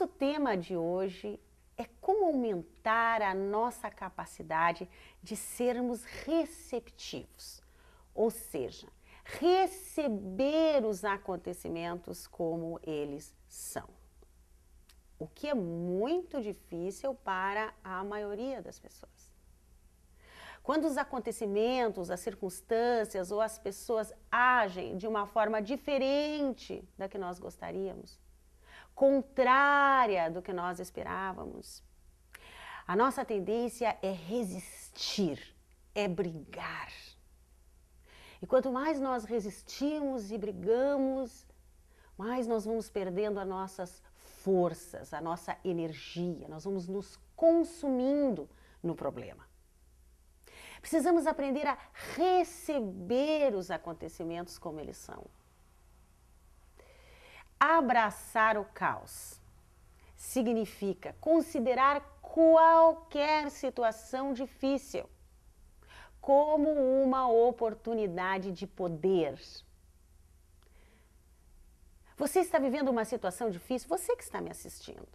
nosso tema de hoje é como aumentar a nossa capacidade de sermos receptivos, ou seja, receber os acontecimentos como eles são. O que é muito difícil para a maioria das pessoas. Quando os acontecimentos, as circunstâncias ou as pessoas agem de uma forma diferente da que nós gostaríamos, contrária do que nós esperávamos, a nossa tendência é resistir, é brigar. E quanto mais nós resistimos e brigamos, mais nós vamos perdendo as nossas forças, a nossa energia, nós vamos nos consumindo no problema. Precisamos aprender a receber os acontecimentos como eles são. Abraçar o caos significa considerar qualquer situação difícil como uma oportunidade de poder. Você está vivendo uma situação difícil? Você que está me assistindo.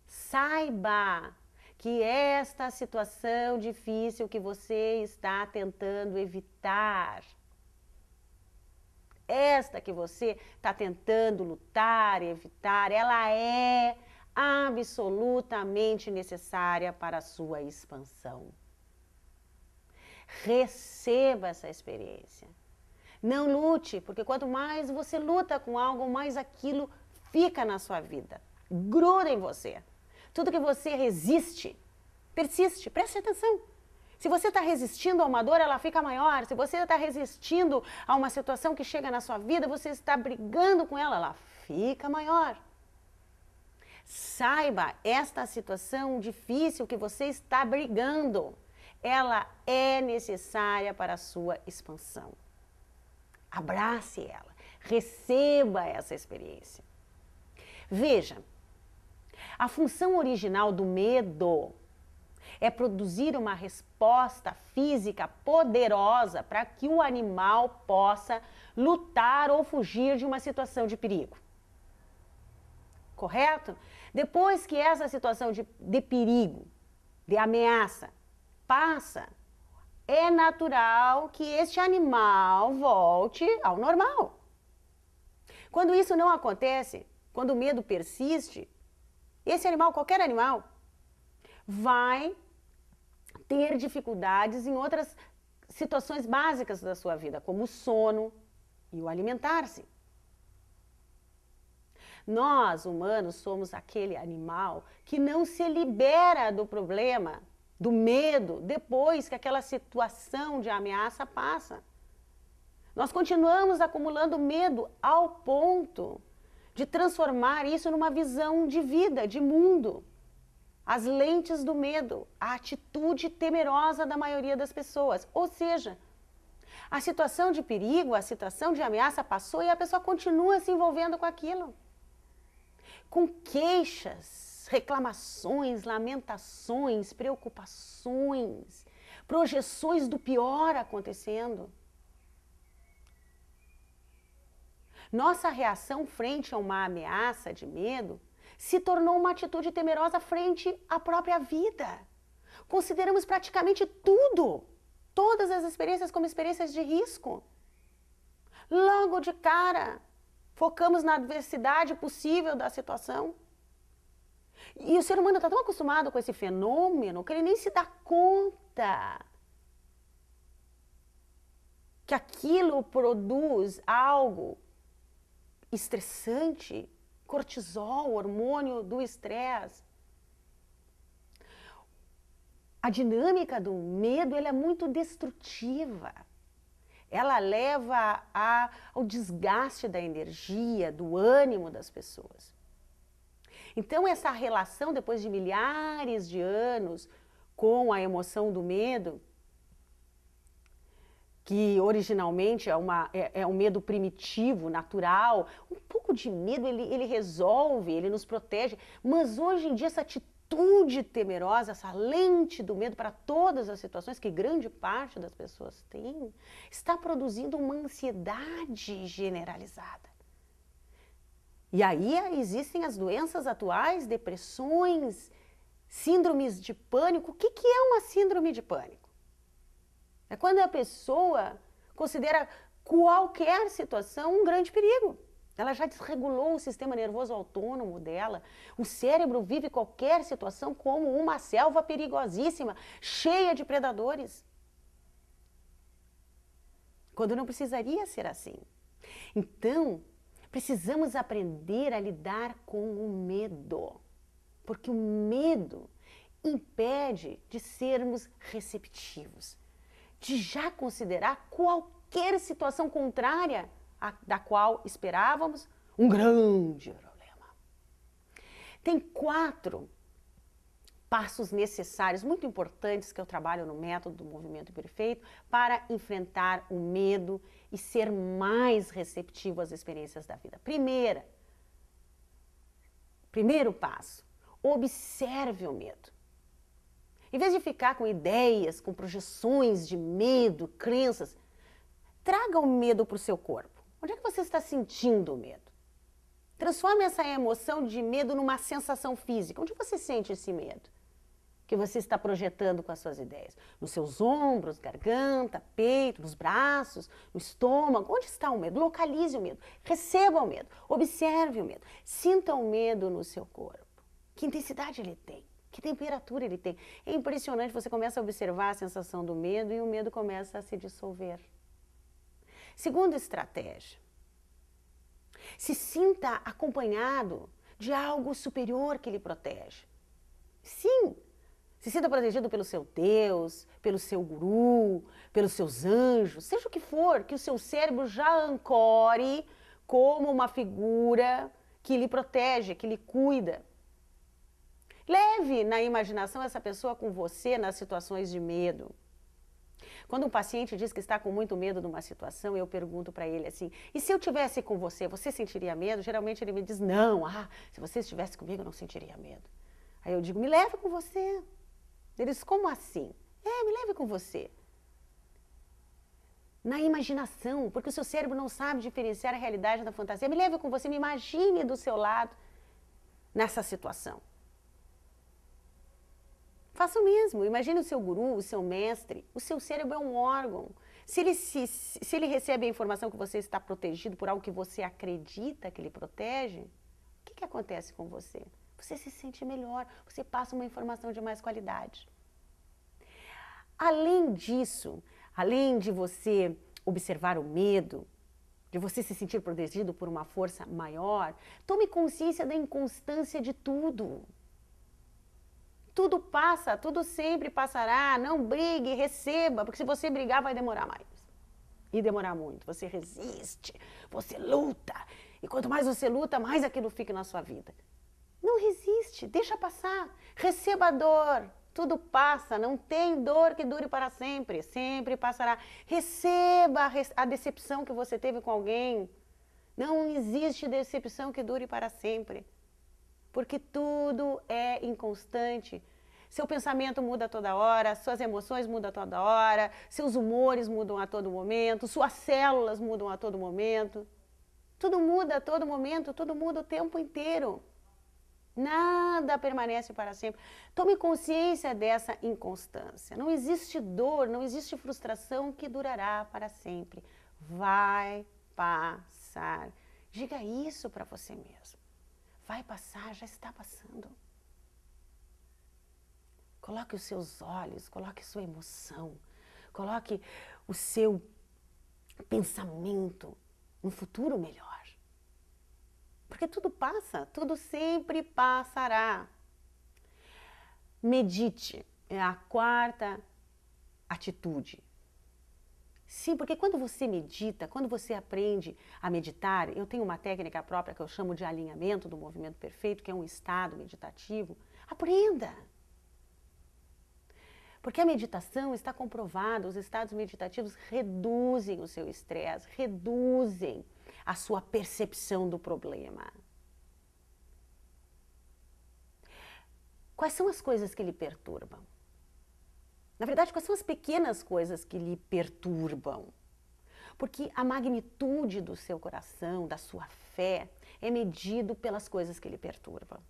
Saiba que esta situação difícil que você está tentando evitar, esta que você está tentando lutar, evitar, ela é absolutamente necessária para a sua expansão. Receba essa experiência. Não lute, porque quanto mais você luta com algo, mais aquilo fica na sua vida, gruda em você. Tudo que você resiste, persiste, preste atenção. Se você está resistindo a uma dor, ela fica maior. Se você está resistindo a uma situação que chega na sua vida, você está brigando com ela, ela fica maior. Saiba, esta situação difícil que você está brigando, ela é necessária para a sua expansão. Abrace ela, receba essa experiência. Veja, a função original do medo é produzir uma resposta física poderosa para que o animal possa lutar ou fugir de uma situação de perigo. Correto? Depois que essa situação de perigo, de ameaça, passa, é natural que este animal volte ao normal. Quando isso não acontece, quando o medo persiste, esse animal, qualquer animal, vai ter dificuldades em outras situações básicas da sua vida, como o sono e o alimentar-se. Nós, humanos, somos aquele animal que não se libera do problema, do medo, depois que aquela situação de ameaça passa. Nós continuamos acumulando medo ao ponto de transformar isso numa visão de vida, de mundo. As lentes do medo, a atitude temerosa da maioria das pessoas. Ou seja, a situação de perigo, a situação de ameaça passou e a pessoa continua se envolvendo com aquilo. Com queixas, reclamações, lamentações, preocupações, projeções do pior acontecendo. Nossa reação frente a uma ameaça de medo se tornou uma atitude temerosa frente à própria vida. Consideramos praticamente tudo, todas as experiências como experiências de risco. Logo de cara, focamos na adversidade possível da situação. E o ser humano está tão acostumado com esse fenômeno que ele nem se dá conta que aquilo produz algo estressante, cortisol, hormônio do estresse. A dinâmica do medo ela é muito destrutiva. Ela leva ao desgaste da energia, do ânimo das pessoas. Então, essa relação, depois de milhares de anos, com a emoção do medo, que originalmente é um medo primitivo, natural, um pouco de medo ele resolve, ele nos protege, mas hoje em dia essa atitude temerosa, essa lente do medo para todas as situações que grande parte das pessoas tem, está produzindo uma ansiedade generalizada. E aí existem as doenças atuais, depressões, síndromes de pânico. O que é uma síndrome de pânico? É quando a pessoa considera qualquer situação um grande perigo. Ela já desregulou o sistema nervoso autônomo dela. O cérebro vive qualquer situação como uma selva perigosíssima, cheia de predadores. Quando não precisaria ser assim. Então, precisamos aprender a lidar com o medo. Porque o medo impede de sermos receptivos, de já considerar qualquer situação contrária da qual esperávamos um grande problema. Tem 4 passos necessários, muito importantes, que eu trabalho no método do movimento perfeito para enfrentar o medo e ser mais receptivo às experiências da vida. Primeiro passo, observe o medo. Em vez de ficar com ideias, com projeções de medo, crenças, traga o medo para o seu corpo. Onde é que você está sentindo o medo? Transforme essa emoção de medo numa sensação física. Onde você sente esse medo que você está projetando com as suas ideias? Nos seus ombros, garganta, peito, nos braços, no estômago. Onde está o medo? Localize o medo. Receba o medo. Observe o medo. Sinta o medo no seu corpo. Que intensidade ele tem? Que temperatura ele tem? É impressionante, você começa a observar a sensação do medo e o medo começa a se dissolver. Segunda estratégia, se sinta acompanhado de algo superior que lhe protege. Sim, se sinta protegido pelo seu Deus, pelo seu guru, pelos seus anjos, seja o que for, que o seu cérebro já ancore como uma figura que lhe protege, que lhe cuida. Leve na imaginação essa pessoa com você nas situações de medo. Quando um paciente diz que está com muito medo de uma situação, eu pergunto para ele assim, e se eu estivesse com você, você sentiria medo? Geralmente ele me diz, não, se você estivesse comigo eu não sentiria medo. Aí eu digo, me leve com você. Ele diz, como assim? Me leve com você. Na imaginação, porque o seu cérebro não sabe diferenciar a realidade da fantasia. Me leve com você, me imagine do seu lado nessa situação. Faça o mesmo, imagine o seu guru, o seu mestre, o seu cérebro é um órgão. Se ele recebe a informação que você está protegido por algo que você acredita que ele protege, o que acontece com você? Você se sente melhor, você passa uma informação de mais qualidade. Além disso, além de você observar o medo, de você se sentir protegido por uma força maior, tome consciência da inconstância de tudo. Tudo passa, tudo sempre passará, não brigue, receba, porque se você brigar vai demorar mais. E demorar muito. Você resiste, você luta, e quanto mais você luta, mais aquilo fica na sua vida. Não resiste, deixa passar, receba a dor, tudo passa, não tem dor que dure para sempre, sempre passará. Receba a decepção que você teve com alguém, não existe decepção que dure para sempre. Porque tudo é inconstante. Seu pensamento muda a toda hora, suas emoções mudam a toda hora, seus humores mudam a todo momento, suas células mudam a todo momento. Tudo muda a todo momento, tudo muda o tempo inteiro. Nada permanece para sempre. Tome consciência dessa inconstância. Não existe dor, não existe frustração que durará para sempre. Vai passar. Diga isso para você mesmo. Vai passar, já está passando. Coloque os seus olhos, coloque sua emoção, coloque o seu pensamento no futuro melhor. Porque tudo passa, tudo sempre passará. Medite, é a 4ª atitude. Sim, porque quando você medita, quando você aprende a meditar, eu tenho uma técnica própria que eu chamo de alinhamento do movimento perfeito, que é um estado meditativo. Aprenda! Porque a meditação está comprovada, os estados meditativos reduzem o seu estresse, reduzem a sua percepção do problema. Quais são as coisas que lhe perturbam? Na verdade, quais são as pequenas coisas que lhe perturbam? Porque a magnitude do seu coração, da sua fé, é medido pelas coisas que ele perturba.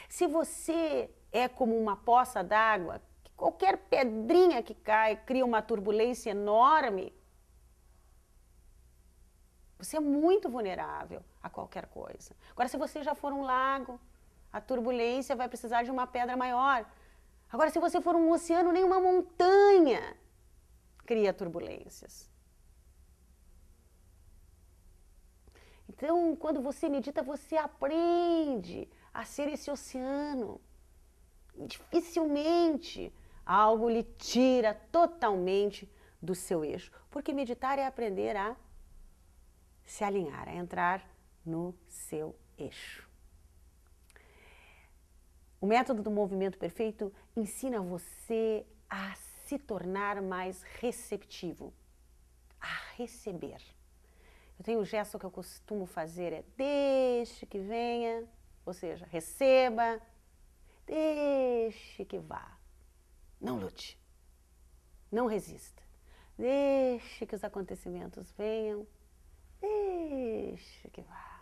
Se você é como uma poça d'água, qualquer pedrinha que cai cria uma turbulência enorme, você é muito vulnerável a qualquer coisa. Agora, se você já for um lago, a turbulência vai precisar de uma pedra maior. Agora, se você for um oceano, nem uma montanha cria turbulências. Então, quando você medita, você aprende a ser esse oceano. Dificilmente algo lhe tira totalmente do seu eixo. Porque meditar é aprender a se alinhar, a entrar no seu eixo. O método do movimento perfeito ensina você a se tornar mais receptivo, a receber. Eu tenho um gesto que eu costumo fazer, é deixe que venha, ou seja, receba, deixe que vá. Não lute, não resista. Deixe que os acontecimentos venham, deixe que vá.